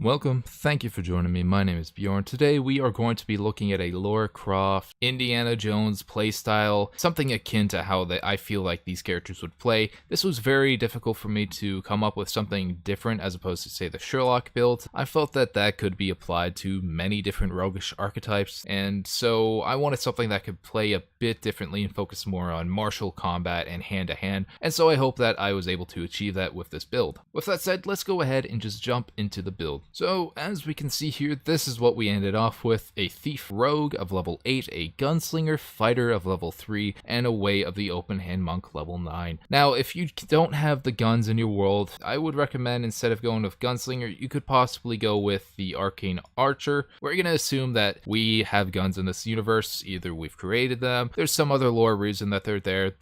Welcome, thank you for joining me. My name is Bjorn. Today we are going to be looking at a Lara Croft, Indiana Jones playstyle, something akin to how I feel like these characters would play. This was very difficult for me to come up with something different as opposed to, say, the Sherlock build. I felt that that could be applied to many different roguish archetypes, and so I wanted something that could play a bit differently and focus more on martial combat and hand-to-hand, and so I hope that I was able to achieve that with this build. With that said, let's go ahead and just jump into the build. So, as we can see here, this is what we ended off with: a Thief Rogue of level 8, a Gunslinger Fighter of level 3, and a Way of the Open Hand Monk level 9. Now, if you don't have the guns in your world, I would recommend, instead of going with Gunslinger, you could possibly go with the Arcane Archer. We're going to assume that we have guns in this universe, either we've created them, there's some other lore reason that they're there.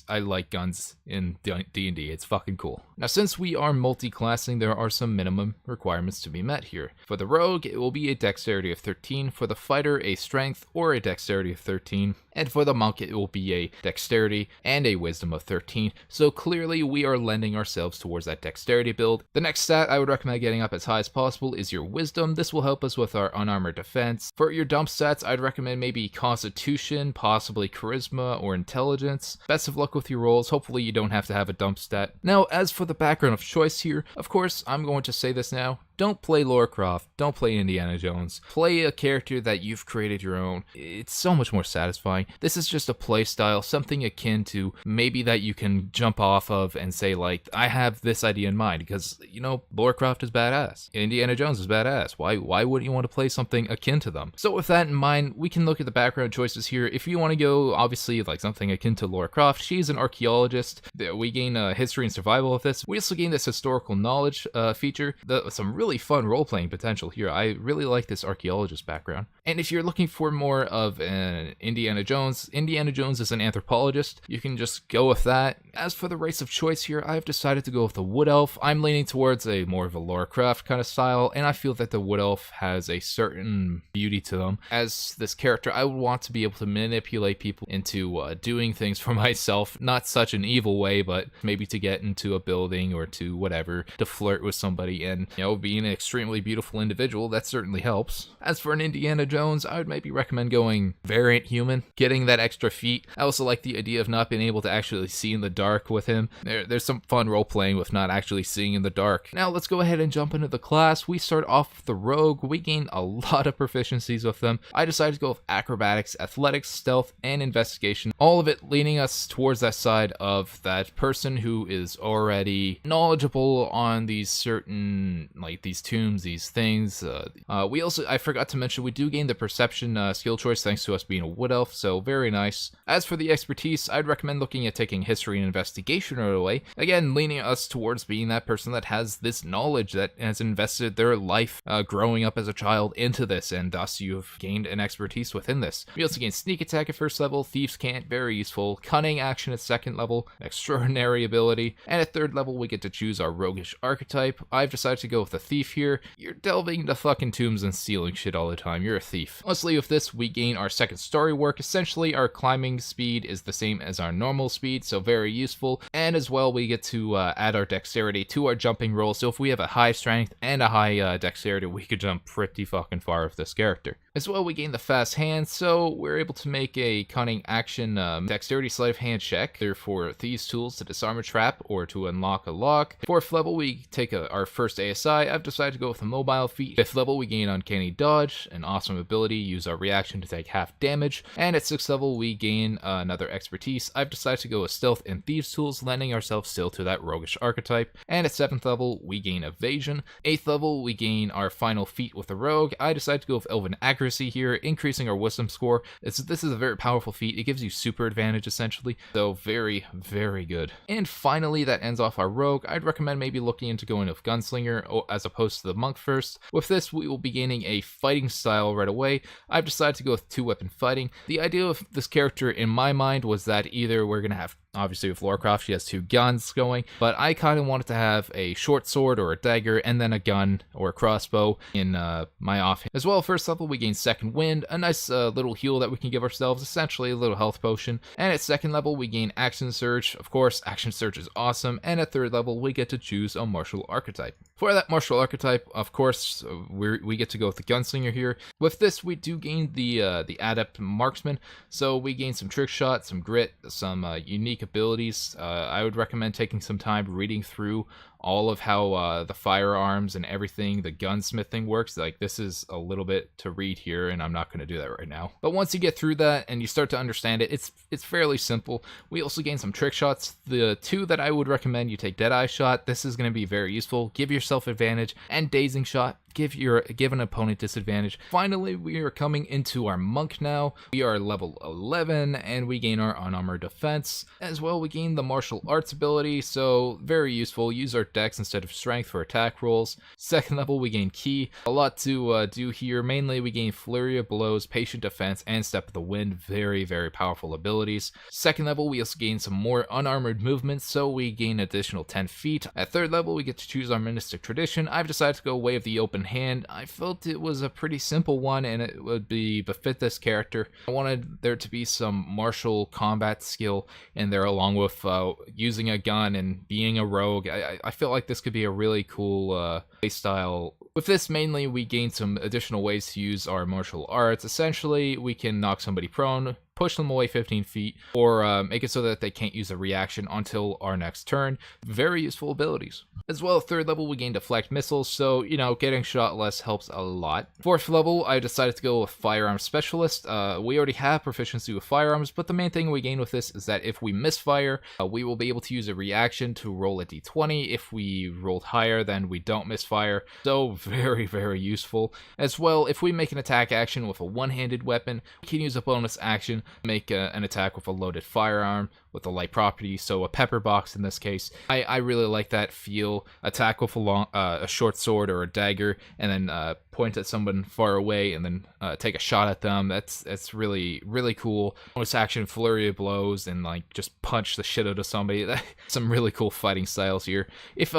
I like guns in D&D, it's fucking cool. Now, since we are multi-classing, there are some minimum requirements to be met here. For the Rogue, it will be a Dexterity of 13, for the Fighter, a Strength or a Dexterity of 13, and for the Monk, it will be a Dexterity and a Wisdom of 13, so clearly we are lending ourselves towards that Dexterity build. The next stat I would recommend getting up as high as possible is your Wisdom. This will help us with our unarmored defense. For your dump stats, I'd recommend maybe Constitution, possibly Charisma or Intelligence. Best of luck with your rolls, hopefully you don't have to have a dump stat. Now, as for the background of choice here, of course, I'm going to say this now: don't play Lara Croft, don't play Indiana Jones. Play a character that you've created your own. It's so much more satisfying. This is just a play style, something akin to maybe that you can jump off of and say, like, I have this idea in mind, because, you know, Lara Croft is badass. Indiana Jones is badass. Why wouldn't you want to play something akin to them? So with that in mind, we can look at the background choices here. If you want to go, obviously, like something akin to Lara Croft, she's an archaeologist. We gain history and survival with this. We also gain this historical knowledge feature. Some really fun role-playing potential here. I really like this archaeologist background. And if you're looking for more of an Indiana Jones is an anthropologist. You can just go with that. As for the race of choice here, I've decided to go with the Wood Elf. I'm leaning towards a more of a Lara Croft kind of style, and I feel that the Wood Elf has a certain beauty to them. As this character, I would want to be able to manipulate people into doing things for myself. Not such an evil way, but maybe to get into a building or to whatever, to flirt with somebody, and, you know, being an extremely beautiful individual, that certainly helps. As for an Indiana Jones, I would maybe recommend going variant human, getting that extra feat. I also like the idea of not being able to actually see in the dark with him. There's some fun role-playing with not actually seeing in the dark. Now let's go ahead and jump into the class. We start off with the Rogue. We gain a lot of proficiencies with them. I decided to go with acrobatics, athletics, stealth, and investigation. All of it leaning us towards that side of that person who is already knowledgeable on these certain, like, these tombs, these things. I forgot to mention, we do gain the perception skill choice thanks to us being a Wood Elf, so very nice. As for the expertise, I'd recommend looking at taking history and investigation right away. Again, leaning us towards being that person that has this knowledge, that has invested their life growing up as a child into this, and thus you've gained an expertise within this. We also gain sneak attack at first level, thieves can't, very useful, cunning action at second level, extraordinary ability, and at third level we get to choose our roguish archetype. I've decided to go with the thief here. You're delving into fucking tombs and stealing shit all the time, you're a thief. Mostly with this, we gain our second story work. Essentially, our climbing speed is the same as our normal speed, so very useful. And as well, we get to add our dexterity to our jumping roll, so if we have a high strength and a high dexterity, we could jump pretty fucking far with this character. As well, we gain the fast hand, so we're able to make a cunning action dexterity sleight of hand check, either for thieves' tools to disarm a trap or to unlock a lock. 4th level, we take our first ASI. I've decided to go with a mobile feat. 5th level, we gain uncanny dodge, an awesome ability, use our reaction to take half damage. And at 6th level, we gain another expertise. I've decided to go with stealth and thieves' tools, lending ourselves still to that roguish archetype. And at 7th level, we gain evasion. 8th level, we gain our final feat with the rogue. I decided to go with elven accuracy here, increasing our wisdom score. This is a very powerful feat. It gives you super advantage essentially, so very, very good. And finally, that ends off our rogue. I'd recommend maybe looking into going with Gunslinger as opposed to the monk first. With this, we will be gaining a fighting style right away. I've decided to go with 2-weapon fighting. The idea of this character in my mind was that either we're gonna have, obviously with Lara Croft, she has 2 guns going, but I kind of wanted to have a short sword or a dagger and then a gun or a crossbow in my offhand. As well, first level, we gain second wind, a nice little heal that we can give ourselves, essentially a little health potion. And at second level, we gain action surge. Of course, action surge is awesome. And at third level, we get to choose a martial archetype. For that martial archetype, of course, we get to go with the Gunslinger here. With this, we do gain the Adept Marksman, so we gain some trick shot, some grit, some unique abilities. I would recommend taking some time reading through all of how the firearms and everything, the gunsmithing works. Like, this is a little bit to read here, and I'm not going to do that right now. But once you get through that and you start to understand it, it's fairly simple. We also gain some trick shots. The two that I would recommend, you take Deadeye Shot. This is going to be very useful. Give yourself advantage, and Dazing Shot. Give an opponent disadvantage. Finally, we are coming into our monk now. We are level 11, and we gain our unarmored defense. As well, we gain the martial arts ability, so very useful. Use our dex instead of strength for attack rolls. Second level, we gain ki. A lot to do here. Mainly, we gain flurry of blows, patient defense, and step of the wind. Very, very powerful abilities. Second level, we also gain some more unarmored movement, so we gain additional 10 feet. At third level, we get to choose our mystic tradition. I've decided to go way of the open hand. I felt it was a pretty simple one, and it would befit this character. I wanted there to be some martial combat skill in there, along with using a gun and being a rogue. I feel like this could be a really cool playstyle. With this, mainly, we gain some additional ways to use our martial arts. Essentially, we can knock somebody prone, push them away 15 feet, or make it so that they can't use a reaction until our next turn. Very useful abilities. As well, third level, we gain deflect missiles, so, getting shot less helps a lot. Fourth level, I decided to go with Firearms Specialist. We already have proficiency with firearms, but the main thing we gain with this is that if we misfire, we will be able to use a reaction to roll a d20. If we rolled higher, then we don't misfire. So, very, very useful. As well, if we make an attack action with a one-handed weapon, we can use a bonus action, make an attack with a loaded firearm with a light property, so a pepper box in this case. I really like that feel. Attack with a short sword or a dagger, and then point at someone far away, and then take a shot at them. That's really, really cool. Bonus action, flurry of blows, and just punch the shit out of somebody. Some really cool fighting styles here. If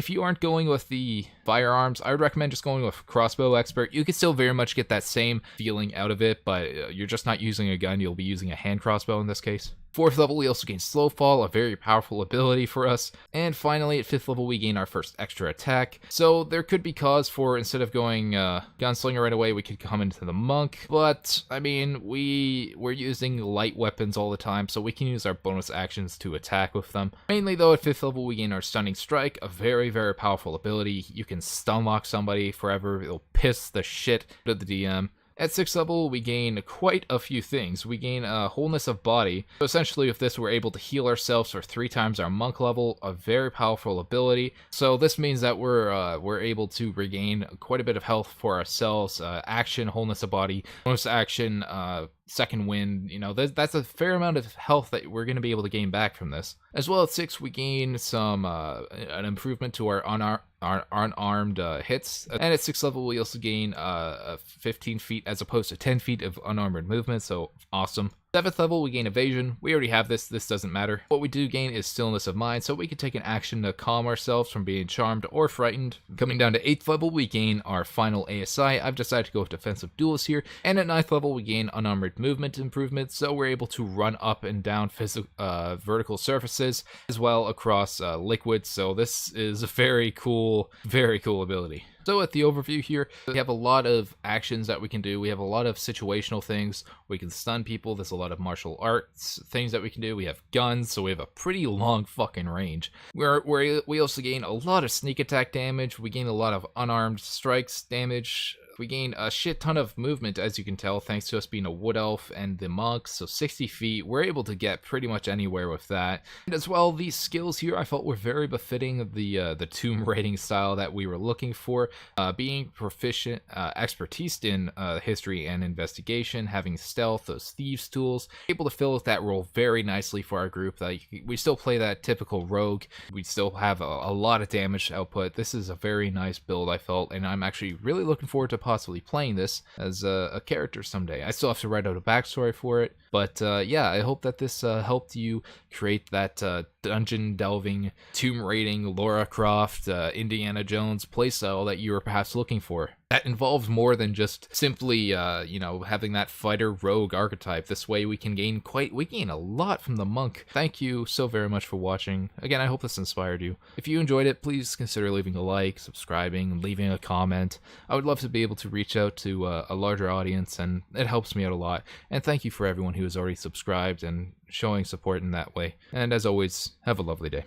you aren't going with the firearms, I would recommend just going with Crossbow Expert. You can still very much get that same feeling out of it, but you're just not using a gun. You'll be using a hand crossbow in this case. Fourth level, we also gain Slow Fall, a very powerful ability for us. And finally, at fifth level, we gain our first extra attack. So there could be cause for, instead of going Gunslinger right away, we could come into the Monk. But, I mean, we're using light weapons all the time, so we can use our bonus actions to attack with them. Mainly, though, at fifth level, we gain our Stunning Strike, a very, very powerful ability. You can stun lock somebody forever. It'll piss the shit out of the DM. At 6th level, we gain quite a few things. We gain wholeness of body. So essentially, with this, we're able to heal ourselves for 3 times our monk level, a very powerful ability. So this means that we're able to regain quite a bit of health for ourselves. Action, wholeness of body, bonus action, second wind, that's a fair amount of health that we're going to be able to gain back from this. As well, at 6, we gain some an improvement to our unarmed hits. And at 6th level, we also gain 15 feet as opposed to 10 feet of unarmored movement, so awesome. 7th level, we gain Evasion. We already have this doesn't matter. What we do gain is Stillness of Mind, so we can take an action to calm ourselves from being charmed or frightened. Coming down to 8th level, we gain our final ASI. I've decided to go with Defensive Duelist here. And at 9th level, we gain Unarmored Movement improvement, so we're able to run up and down vertical surfaces, as well across liquids, so this is a very cool ability. So at the overview here, we have a lot of actions that we can do. We have a lot of situational things. We can stun people. There's a lot of martial arts things that we can do. We have guns, so we have a pretty long fucking range. We also gain a lot of sneak attack damage. We gain a lot of unarmed strikes damage. We gain a shit ton of movement, as you can tell, thanks to us being a wood elf and the monks, so 60 feet. We're able to get pretty much anywhere with that. And as well, these skills here I felt were very befitting of the tomb raiding style that we were looking for. Being proficient, expertise in history and investigation, having stealth, those thieves tools, able to fill with that role very nicely for our group. We still play that typical rogue. We still have a lot of damage output. This is a very nice build, I felt, and I'm actually really looking forward to possibly playing this as a character someday. I still have to write out a backstory for it, but yeah, I hope that this helped you create that dungeon delving, tomb raiding, Lara Croft, Indiana Jones playstyle that you were perhaps looking for. That involves more than just simply, you know, having that fighter rogue archetype. This way we gain a lot from the monk. Thank you so very much for watching. Again, I hope this inspired you. If you enjoyed it, please consider leaving a like, subscribing, and leaving a comment. I would love to be able to reach out to a larger audience, and it helps me out a lot. And thank you for everyone who has already subscribed and showing support in that way. And as always, have a lovely day.